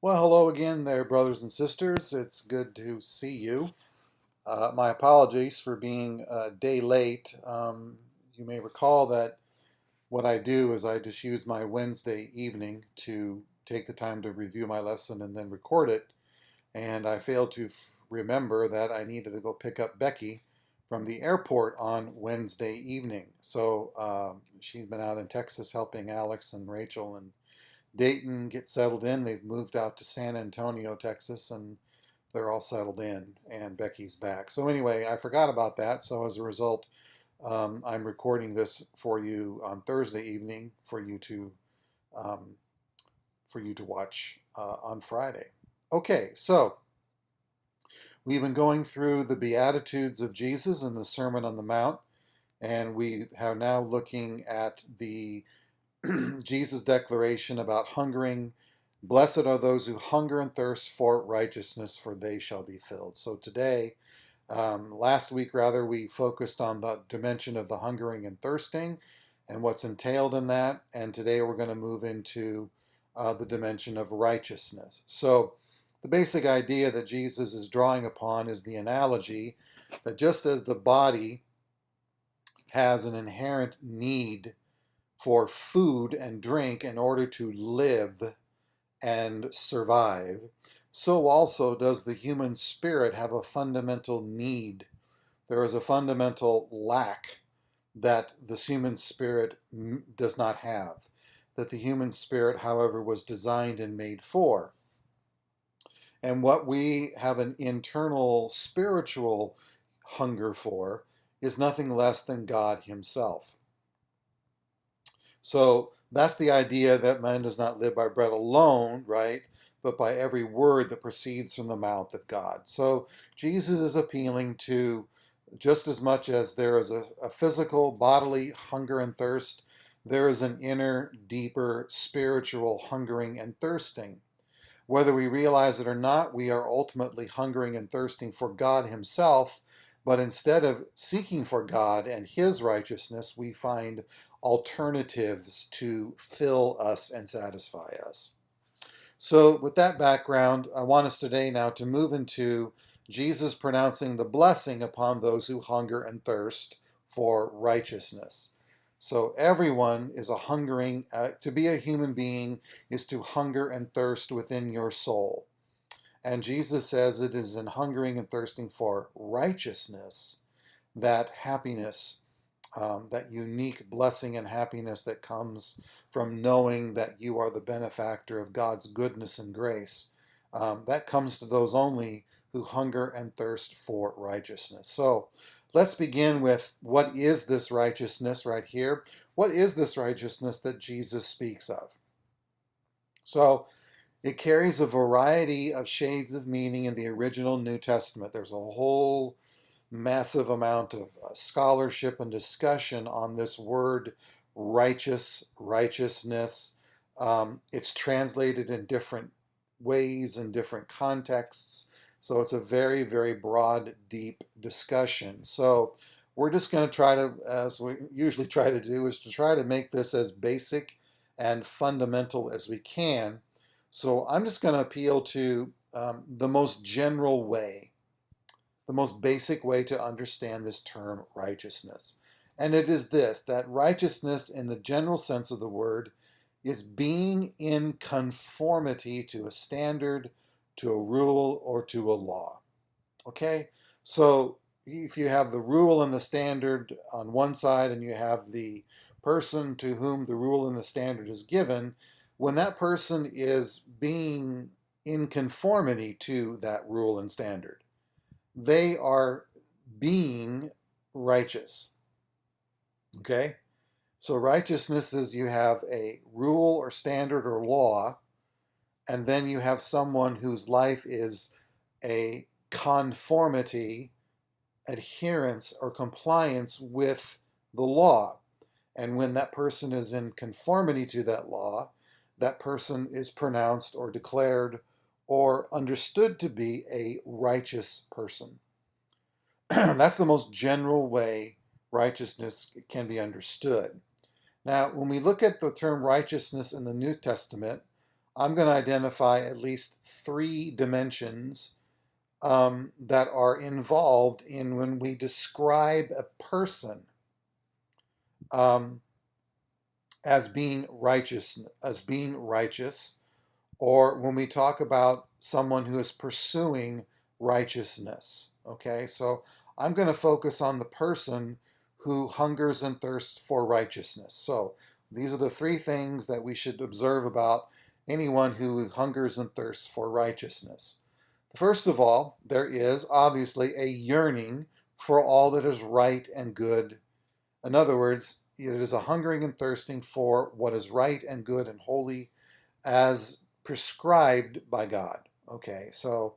Well, hello again there, brothers and sisters. It's good to see you. My apologies for being a day late. You may recall that what I do is I just use my Wednesday evening to take the time to review my lesson and then record it. And I failed to remember that I needed to go pick up Becky from the airport on Wednesday evening. So she's been out in Texas helping Alex and Rachel and Dayton get settled in. They've moved out to San Antonio, Texas, and they're all settled in, and Becky's back. So anyway, I forgot about that. So as a result, I'm recording this for you on Thursday evening um, for you to watch on Friday. Okay, so we've been going through the Beatitudes of Jesus and the Sermon on the Mount, and we are now looking at the Jesus' declaration about hungering. Blessed are those who hunger and thirst for righteousness, for they shall be filled. So today, last week rather, we focused on the dimension of the hungering and thirsting and what's entailed in that. And today we're going to move into the dimension of righteousness. So the basic idea that Jesus is drawing upon is the analogy that just as the body has an inherent need for food and drink in order to live and survive, so also does the human spirit have a fundamental need. There is a fundamental lack that the human spirit does not have, that the human spirit, however, was designed and made for. And what we have an internal spiritual hunger for is nothing less than God Himself. So that's the idea that man does not live by bread alone, right? But by every word that proceeds from the mouth of God. So Jesus is appealing to just as much as there is a physical, bodily hunger and thirst, there is an inner, deeper, spiritual hungering and thirsting. Whether we realize it or not, we are ultimately hungering and thirsting for God Himself, but instead of seeking for God and His righteousness, we find alternatives to fill us and satisfy us. So, with that background, I want us today now to move into Jesus pronouncing the blessing upon those who hunger and thirst for righteousness. So, everyone is a hungering, to be a human being is to hunger and thirst within your soul. And Jesus says it is in hungering and thirsting for righteousness that happiness, that unique blessing and happiness that comes from knowing that you are the benefactor of God's goodness and grace, that comes to those only who hunger and thirst for righteousness. So let's begin with what is this righteousness right here? What is this righteousness that Jesus speaks of? So it carries a variety of shades of meaning in the original New Testament. There's a whole massive amount of scholarship and discussion on this word righteousness. It's translated in different ways in different contexts. So it's a very, very broad, deep discussion. So we're just going to try to, as we usually try to do, is to try to make this as basic and fundamental as we can. So I'm just going to appeal to the most general way, the most basic way to understand this term righteousness. And it is this, that righteousness in the general sense of the word is being in conformity to a standard, to a rule, or to a law. Okay? So if you have the rule and the standard on one side and you have the person to whom the rule and the standard is given, when that person is being in conformity to that rule and standard, they are being righteous. Okay? So righteousness is you have a rule or standard or law, and then you have someone whose life is a conformity, adherence, or compliance with the law. And when that person is in conformity to that law, that person is pronounced or declared or understood to be a righteous person. That's the most general way righteousness can be understood. Now, when we look at the term righteousness in the New Testament, I'm going to identify at least three dimensions that are involved in when we describe a person um, as being righteous, or when we talk about someone who is pursuing righteousness. Okay, so I'm going to focus on the person who hungers and thirsts for righteousness. So these are the three things that we should observe about anyone who hungers and thirsts for righteousness. First of all, there is obviously a yearning for all that is right and good. In other words, it is a hungering and thirsting for what is right and good and holy as prescribed by God. Okay, so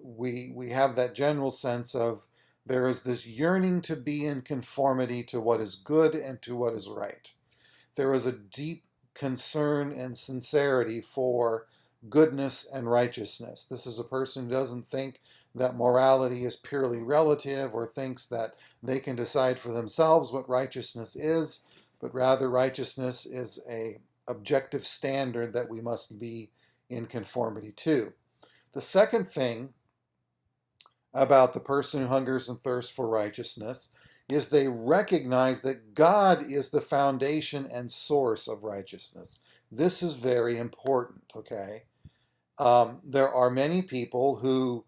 we have that general sense of there is this yearning to be in conformity to what is good and to what is right. There is a deep concern and sincerity for goodness and righteousness. This is a person who doesn't think that morality is purely relative or thinks that they can decide for themselves what righteousness is, but rather righteousness is a objective standard that we must be in conformity to. The second thing about the person who hungers and thirsts for righteousness is they recognize that God is the foundation and source of righteousness. This is very important, okay? There are many people who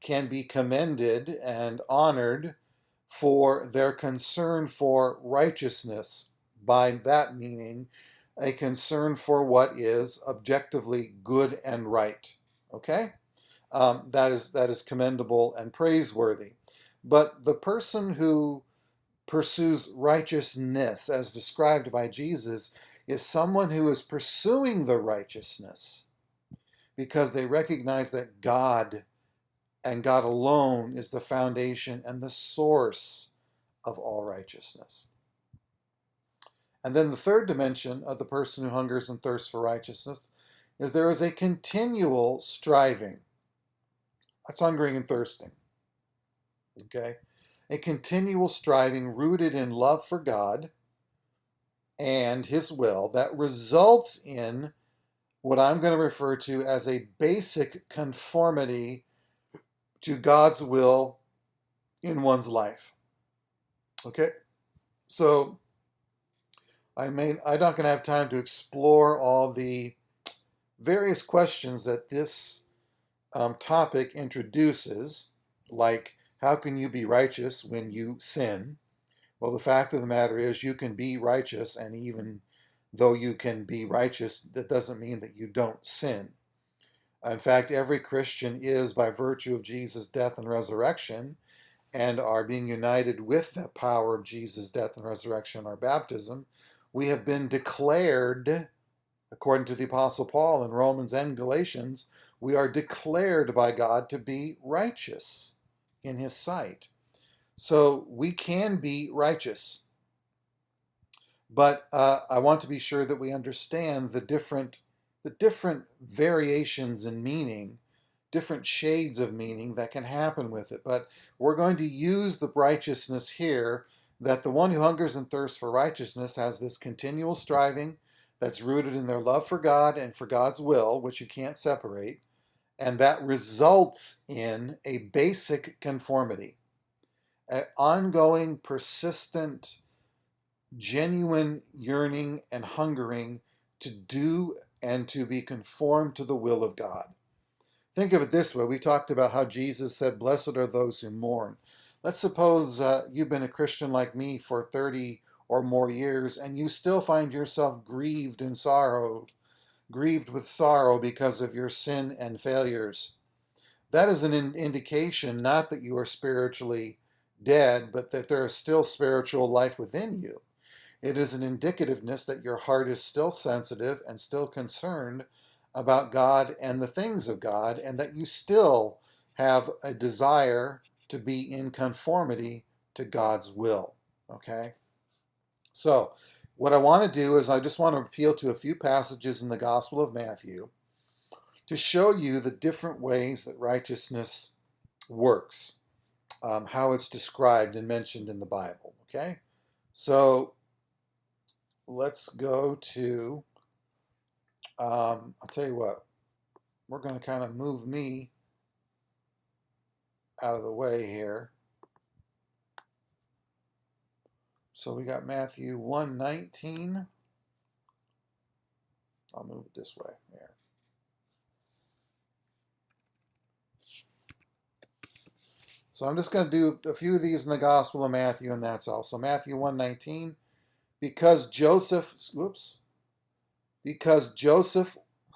can be commended and honored for their concern for righteousness. By that meaning, a concern for what is objectively good and right. Okay? That is commendable and praiseworthy. But the person who pursues righteousness, as described by Jesus, is someone who is pursuing the righteousness because they recognize that God and God alone is the foundation and the source of all righteousness. And then the third dimension of the person who hungers and thirsts for righteousness is there is a continual striving. That's hungering and thirsting. Okay? A continual striving rooted in love for God and His will that results in what I'm going to refer to as a basic conformity to God's will in one's life. Okay? So I'm not going to have time to explore all the various questions that this topic introduces, like how can you be righteous when you sin? Well, the fact of the matter is you can be righteous, and even though you can be righteous, that doesn't mean that you don't sin. In fact, every Christian is, by virtue of Jesus' death and resurrection, and are being united with the power of Jesus' death and resurrection, our baptism, we have been declared, according to the Apostle Paul in Romans and Galatians, we are declared by God to be righteous in His sight. So we can be righteous. But I want to be sure that we understand the different variations in meaning, different shades of meaning that can happen with it. But we're going to use the righteousness here, that the one who hungers and thirsts for righteousness has this continual striving that's rooted in their love for God and for God's will, which you can't separate, and that results in a basic conformity, an ongoing, persistent, genuine yearning and hungering to do and to be conformed to the will of God. Think of it this way. We talked about how Jesus said, "Blessed are those who mourn." Let's suppose you've been a Christian like me for 30 or more years, and you still find yourself grieved with sorrow because of your sin and failures. That is an indication not that you are spiritually dead, but that there is still spiritual life within you. It is an indicativeness that your heart is still sensitive and still concerned about God and the things of God, and that you still have a desire to be in conformity to God's will. Okay? So, what I want to do is I just want to appeal to a few passages in the Gospel of Matthew to show you the different ways that righteousness works, how it's described and mentioned in the Bible. Okay? So, let's go to I'll tell you what, we're going to kind of move me out of the way here. So we got Matthew 1:19. I'll move it this way. There. So I'm just going to do a few of these in the Gospel of Matthew, and that's all. So Matthew 1:19, because Joseph,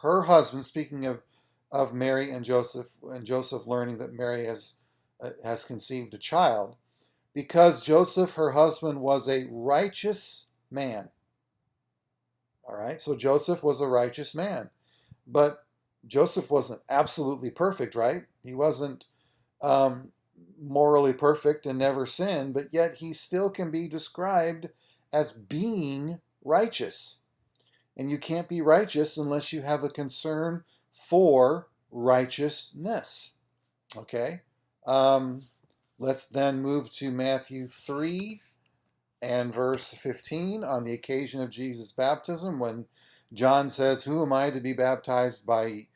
her husband, speaking of Mary and Joseph learning that Mary has conceived a child, because Joseph, her husband, was a righteous man. All right, so Joseph was a righteous man. But Joseph wasn't absolutely perfect, right? He wasn't morally perfect and never sinned, but yet he still can be described as being righteous. And you can't be righteous unless you have a concern for righteousness. Okay? Let's then move to Matthew 3 and verse 15, on the occasion of Jesus' baptism, when John says, who am I to be baptizing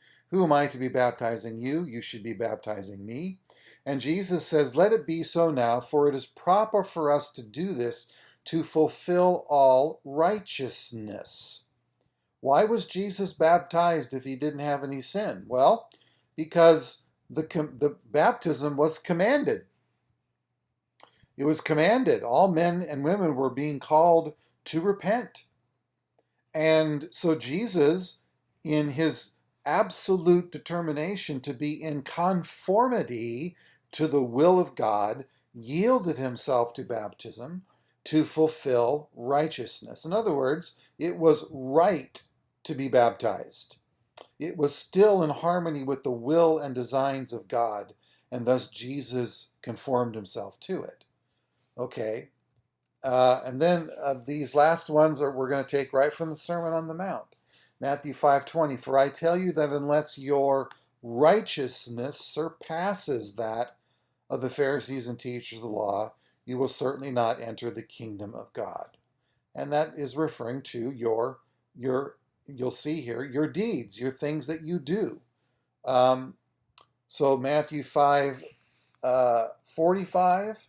you? You should be baptizing me. And Jesus says, let it be so now, for it is proper for us to do this to fulfill all righteousness. Why was Jesus baptized if he didn't have any sin? Well, because the baptism was commanded. It was commanded. All men and women were being called to repent. And so Jesus, in his absolute determination to be in conformity to the will of God, yielded himself to baptism to fulfill righteousness. In other words, it was right to be baptized. It was still in harmony with the will and designs of God, and thus Jesus conformed himself to it. Okay, and then these last ones we're going to take right from the Sermon on the Mount. Matthew 5:20, for I tell you that unless your righteousness surpasses that of the Pharisees and teachers of the law, you will certainly not enter the kingdom of God. And that is referring to your you'll see here, your deeds, your things that you do. So Matthew 5:45,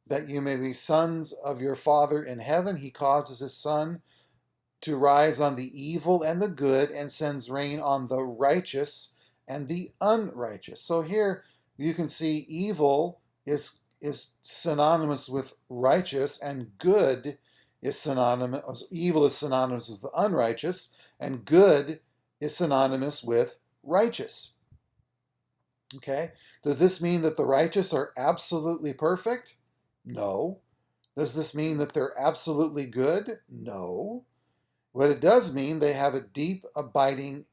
that you may be sons of your Father in heaven. He causes his sun to rise on the evil and the good, and sends rain on the righteous and the unrighteous. So here you can see evil is synonymous with righteous, and good is synonymous, evil is synonymous with the unrighteous, and good is synonymous with righteous. Okay? Does this mean that the righteous are absolutely perfect? No. Does this mean that they're absolutely good? No. What it does mean, they have a deep, abiding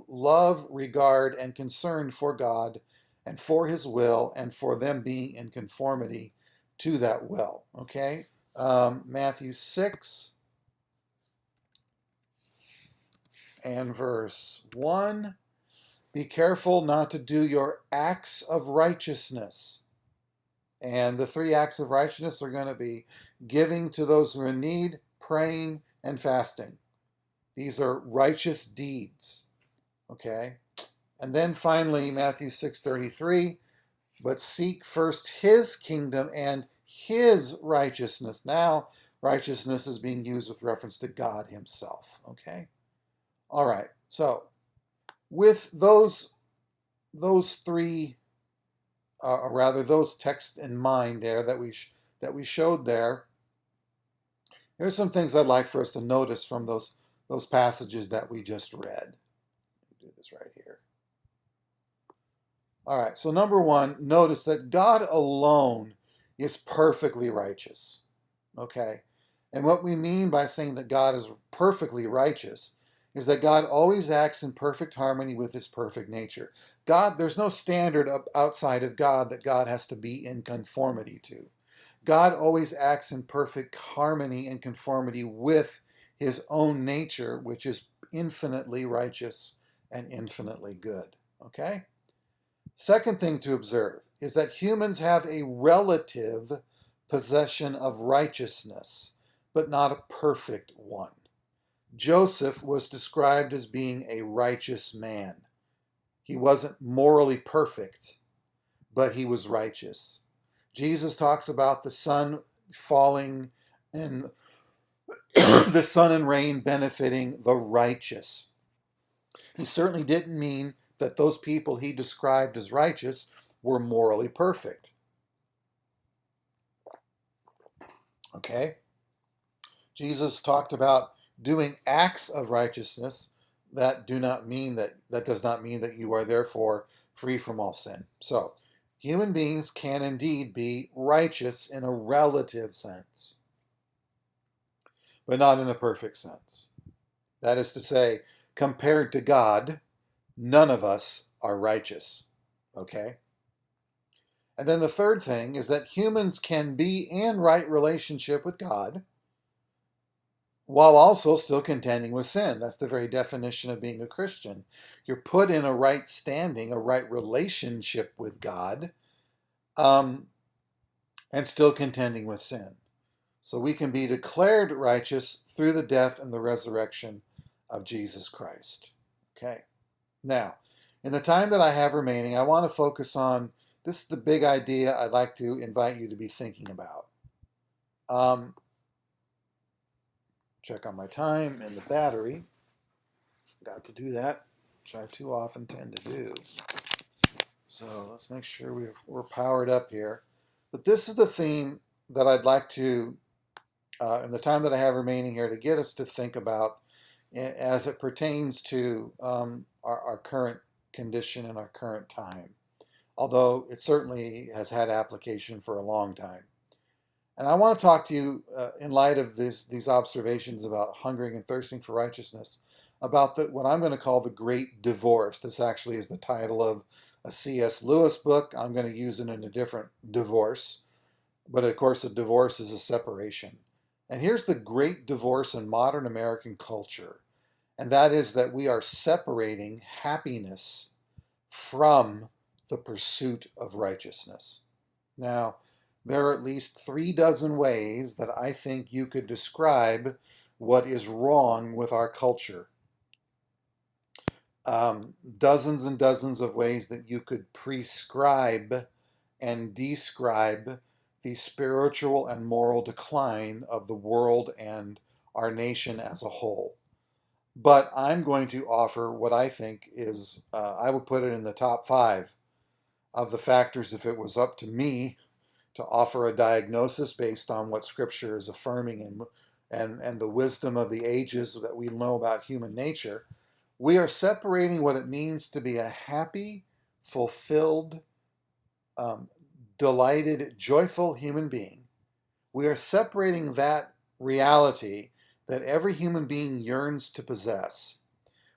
love, regard, and concern for God and for his will, and for them being in conformity to that will. Okay? Matthew 6 and verse 1. Be careful not to do your acts of righteousness. And the 3 acts of righteousness are going to be giving to those who are in need, praying, and fasting. These are righteous deeds. Okay? And then finally, Matthew 6:33, but seek first his kingdom and his righteousness. Now, righteousness is being used with reference to God himself. Okay? All right. So, with those 3, or rather those texts in mind there that we showed there, here's some things I'd like for us to notice from those passages that we just read. Do this right here. All right, so number 1, notice that God alone is perfectly righteous. Okay? And what we mean by saying that God is perfectly righteous is that God always acts in perfect harmony with his perfect nature. God, there's no standard outside of God that God has to be in conformity to. God always acts in perfect harmony and conformity with his own nature, which is infinitely righteous and infinitely good. Okay? Second thing to observe is that humans have a relative possession of righteousness, but not a perfect one. Joseph was described as being a righteous man. He wasn't morally perfect, but he was righteous. Jesus talks about the sun falling and the sun and rain benefiting the righteous. He certainly didn't mean that those people he described as righteous were morally perfect. Okay? Jesus talked about doing acts of righteousness that does not mean that you are therefore free from all sin. So, human beings can indeed be righteous in a relative sense, but not in a perfect sense. That is to say, compared to God, none of us are righteous. Okay? And then the third thing is that humans can be in right relationship with God while also still contending with sin. That's the very definition of being a Christian. You're put in a right standing, a right relationship with God, and still contending with sin. So we can be declared righteous through the death and the resurrection of Jesus Christ. Okay. Now, in the time that I have remaining, I want to focus on this is the big idea I'd like to invite you to be thinking about. Check on my time and the battery. Got to do that, which I too often tend to do. So let's make sure we're powered up here. But this is the theme that I'd like to, in the time that I have remaining here, to get us to think about as it pertains to our current condition and our current time. Although it certainly has had application for a long time. And I want to talk to you, in light of these observations about hungering and thirsting for righteousness, about what I'm going to call the Great Divorce. This actually is the title of a C.S. Lewis book. I'm going to use it in a different divorce. But of course, a divorce is a separation. And here's the great divorce in modern American culture. And that is that we are separating happiness from the pursuit of righteousness. Now, there are at least 36 ways that I think you could describe what is wrong with our culture. Dozens and dozens of ways that you could prescribe and describe the spiritual and moral decline of the world and our nation as a whole. But I'm going to offer what I think is, I would put it in the top 5 of the factors, if it was up to me, to offer a diagnosis based on what Scripture is affirming and the wisdom of the ages that we know about human nature. We are separating what it means to be a happy, fulfilled, delighted, joyful human being. We are separating that reality that every human being yearns to possess.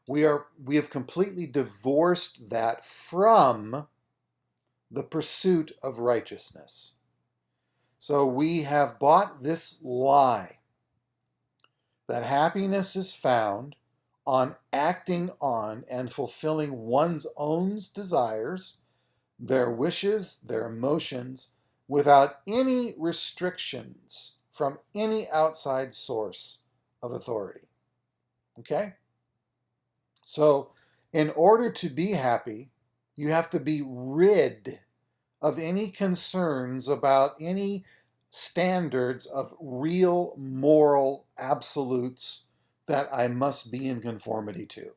We have completely divorced that from the pursuit of righteousness. So we have bought this lie that happiness is found on acting on and fulfilling one's own desires, their wishes, their emotions, without any restrictions from any outside source of authority. Okay? So, in order to be happy, you have to be rid of any concerns about any standards of real moral absolutes that I must be in conformity to.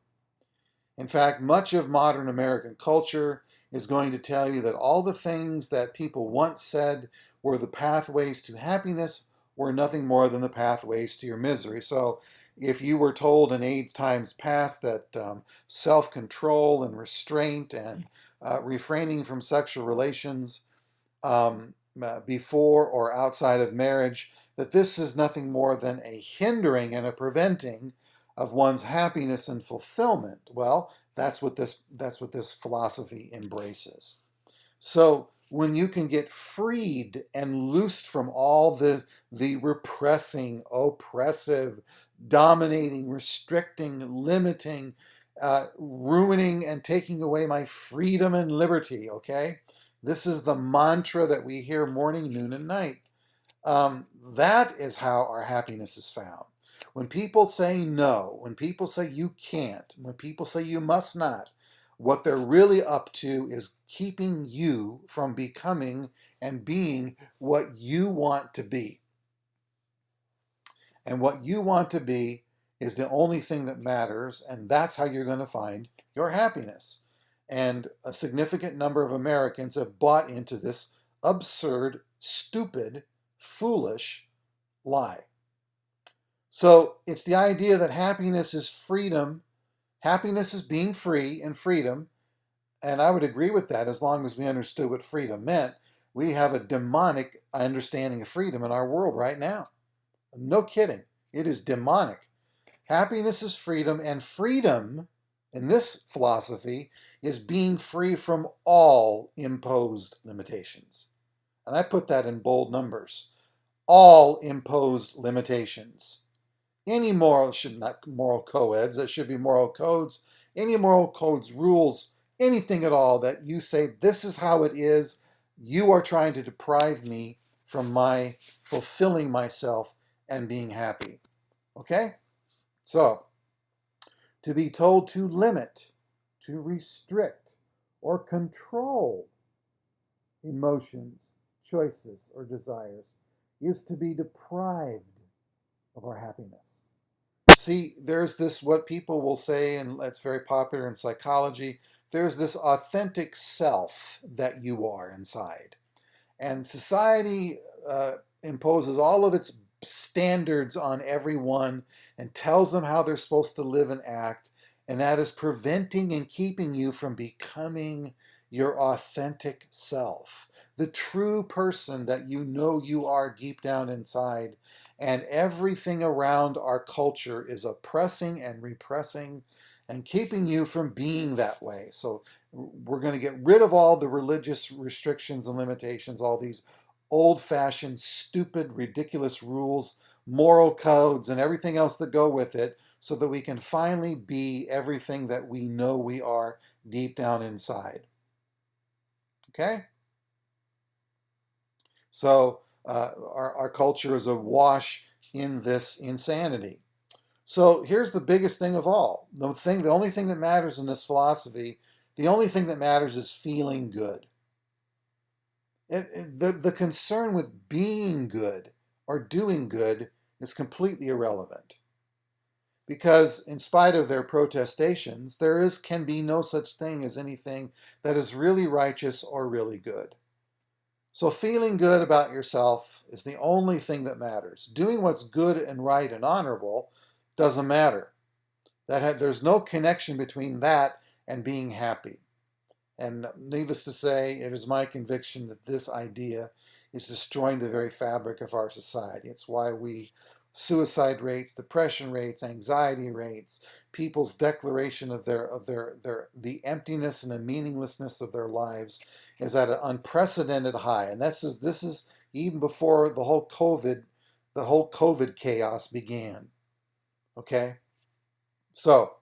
In fact, much of modern American culture is going to tell you that all the things that people once said were the pathways to happiness were nothing more than the pathways to your misery. So if you were told in times past that self-control and restraint and refraining from sexual relations before or outside of marriage, that this is nothing more than a hindering and a preventing of one's happiness and fulfillment. Well, that's what this philosophy embraces. So when you can get freed and loosed from all the repressing, oppressive, dominating, restricting, limiting, ruining and taking away my freedom and liberty, okay? This is the mantra that we hear morning, noon, and night. That is how our happiness is found. When people say no, when people say you can't, when people say you must not, what they're really up to is keeping you from becoming and being what you want to be. And what you want to be is the only thing that matters, and that's how you're going to find your happiness. And a significant number of Americans have bought into this absurd, stupid, foolish lie. So it's the idea that happiness is freedom. Happiness is being free and freedom. And I would agree with that as long as we understood what freedom meant. We have a demonic understanding of freedom in our world right now. No kidding. It is demonic. Happiness is freedom, and freedom in this philosophy is being free from all imposed limitations. And I put that in bold numbers. All imposed limitations. Any moral, should not moral coeds, that should be moral codes, any moral codes, rules, anything at all that you say, this is how it is, you are trying to deprive me from my fulfilling myself and being happy. Okay? So, to be told to limit, to restrict, or control emotions, choices, or desires is to be deprived of our happiness. See, there's this, what people will say, and it's very popular in psychology, there's this authentic self that you are inside. And society imposes all of its standards on everyone and tells them how they're supposed to live and act, and that is preventing and keeping you from becoming your authentic self, the true person that you know you are deep down inside. And everything around our culture is oppressing and repressing and keeping you from being that way. So we're going to get rid of all the religious restrictions and limitations, all these old-fashioned, stupid, ridiculous rules, moral codes, and everything else that go with it, so that we can finally be everything that we know we are deep down inside. Okay? So our culture is awash in this insanity. So here's the biggest thing of all. The only thing that matters in this philosophy, the only thing that matters is feeling good. The concern with being good or doing good is completely irrelevant. Because in spite of their protestations, can be no such thing as anything that is really righteous or really good. So feeling good about yourself is the only thing that matters. Doing what's good and right and honorable doesn't matter. There's no connection between that and being happy. And needless to say, it is my conviction that this idea is destroying the very fabric of our society. It's why suicide rates, depression rates, anxiety rates, people's declaration of the emptiness and the meaninglessness of their lives is at an unprecedented high. And this is even before the whole COVID chaos began. Okay? So,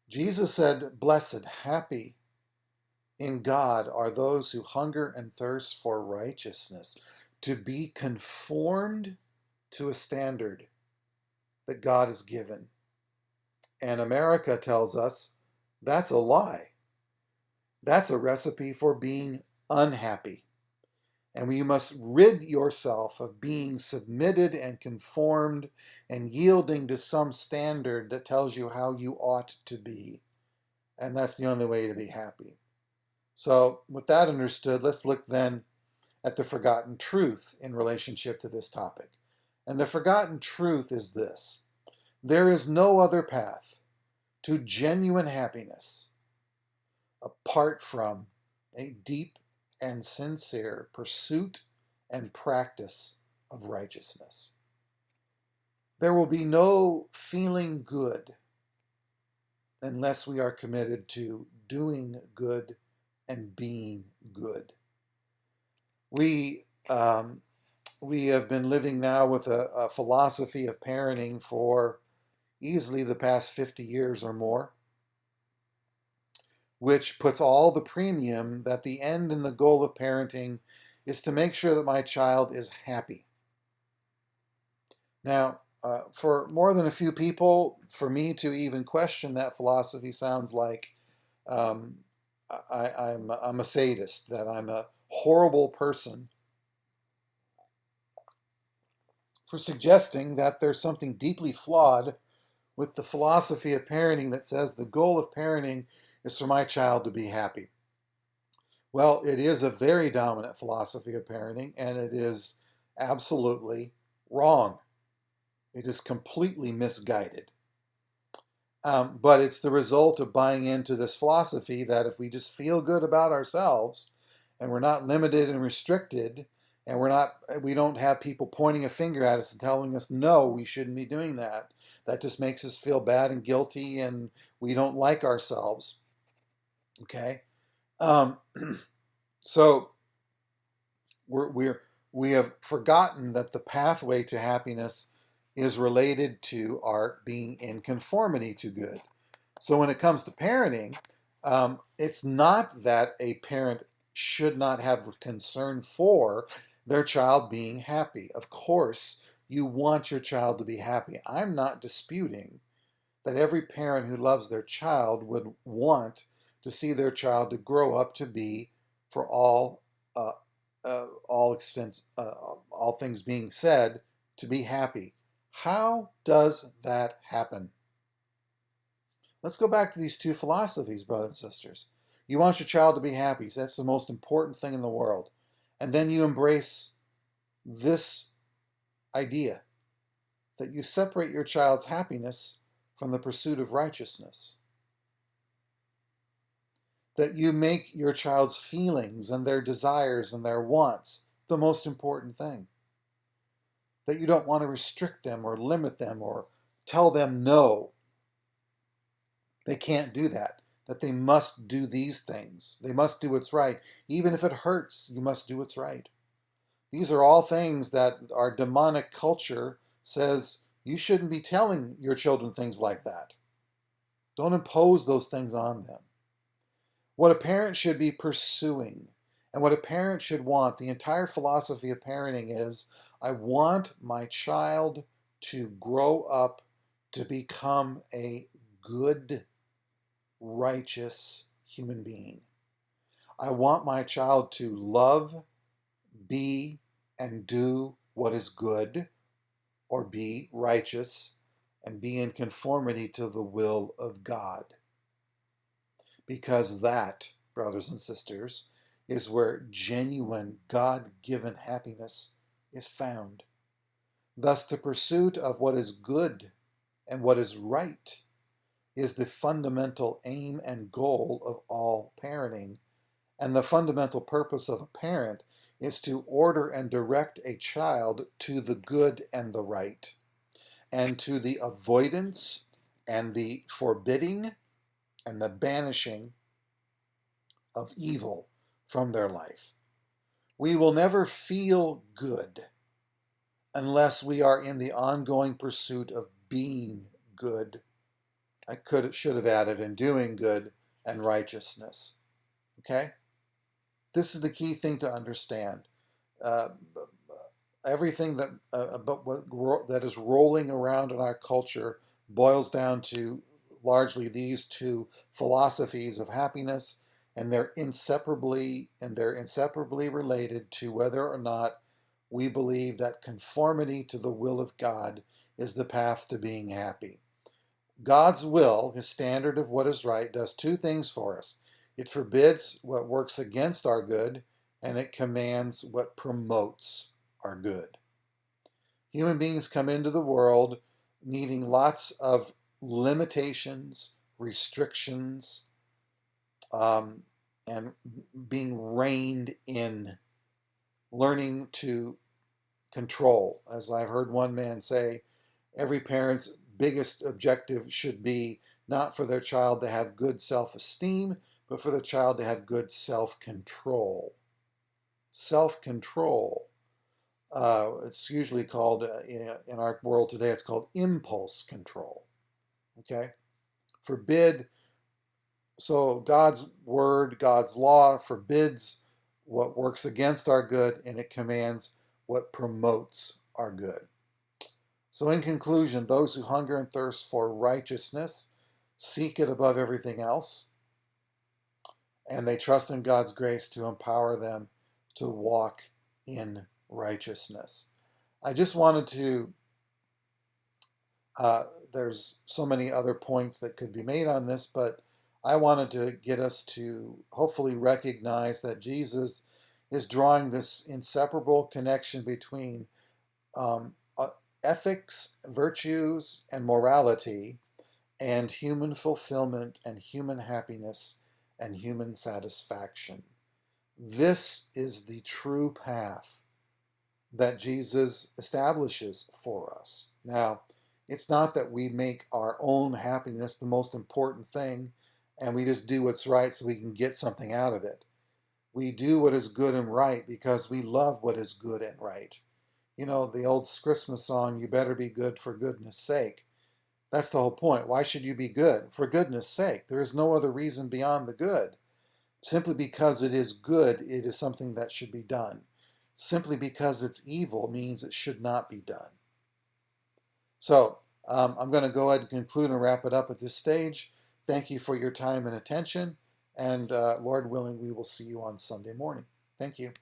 Jesus said, blessed, happy in God are those who hunger and thirst for righteousness, to be conformed to a standard that God has given. And America tells us that's a lie. That's a recipe for being unhappy. And you must rid yourself of being submitted and conformed and yielding to some standard that tells you how you ought to be. And that's the only way to be happy. So with that understood, let's look then at the forgotten truth in relationship to this topic. And the forgotten truth is this: there is no other path to genuine happiness apart from a deep and sincere pursuit and practice of righteousness. There will be no feeling good unless we are committed to doing good and being good. We have been living now with a philosophy of parenting for easily the past 50 years or more, which puts all the premium that the end and the goal of parenting is to make sure that my child is happy. Now, For more than a few people, for me to even question that philosophy sounds like um, I'm a sadist, that I'm a horrible person for suggesting that there's something deeply flawed with the philosophy of parenting that says the goal of parenting is for my child to be happy. Well, it is a very dominant philosophy of parenting, and it is absolutely wrong. It is completely misguided. But it's the result of buying into this philosophy that if we just feel good about ourselves and we're not limited and restricted and we don't have people pointing a finger at us and telling us no, we shouldn't be doing that. That just makes us feel bad and guilty and we don't like ourselves. Okay? Um, so we have forgotten that the pathway to happiness is related to our being in conformity to good. So when it comes to parenting, it's not that a parent should not have concern for their child being happy. Of course, you want your child to be happy. I'm not disputing that every parent who loves their child would want to see their child to grow up to be, for uh, all things being said, to be happy. How does that happen? Let's go back to these two philosophies, brothers and sisters. You want your child to be happy, so that's the most important thing in the world. And then you embrace this idea that you separate your child's happiness from the pursuit of righteousness. That you make your child's feelings and their desires and their wants the most important thing. That you don't want to restrict them or limit them or tell them no. They can't do that. That they must do these things. They must do what's right. Even if it hurts, you must do what's right. These are all things that our demonic culture says you shouldn't be telling your children things like that. Don't impose those things on them. What a parent should be pursuing and what a parent should want, the entire philosophy of parenting is, I want my child to grow up to become a good, righteous human being. I want my child to love, be, and do what is good, or be righteous, and be in conformity to the will of God. Because that, brothers and sisters, is where genuine God-given happiness is found. Thus, the pursuit of what is good and what is right is the fundamental aim and goal of all parenting. And the fundamental purpose of a parent is to order and direct a child to the good and the right, and to the avoidance and the forbidding and the banishing of evil from their life. We will never feel good unless we are in the ongoing pursuit of being good. Should have added, and doing good and righteousness. Okay? This is the key thing to understand. Uh, Everything that is rolling around in our culture boils down to largely these two philosophies of happiness, and they're inseparably related to whether or not we believe that conformity to the will of God is the path to being happy. God's will, his standard of what is right, does two things for us. It forbids what works against our good, and it commands what promotes our good. Human beings come into the world needing lots of limitations, restrictions, and being reined in, learning to control. As I've heard one man say, every parent's biggest objective should be not for their child to have good self-esteem, but for the child to have good self-control. Self-control. It's usually called, in our world today, it's called impulse control. Okay? Forbid. So God's word, God's law forbids what works against our good, and it commands what promotes our good. So in conclusion, those who hunger and thirst for righteousness seek it above everything else, and they trust in God's grace to empower them to walk in righteousness. I just wanted to, there's so many other points that could be made on this, but I wanted to get us to hopefully recognize that Jesus is drawing this inseparable connection between um, ethics, virtues, and morality, and human fulfillment and human happiness and human satisfaction. This is the true path that Jesus establishes for us. Now, it's not that we make our own happiness the most important thing and we just do what's right so we can get something out of it. We do what is good and right because we love what is good and right. You know, the old Christmas song, "You better be good for goodness sake." That's the whole point. Why should you be good? For goodness sake. There is no other reason beyond the good. Simply because it is good, it is something that should be done. Simply because it's evil means it should not be done. So I'm going to go ahead and conclude and wrap it up at this stage. Thank you for your time and attention. And Lord willing, we will see you on Sunday morning. Thank you.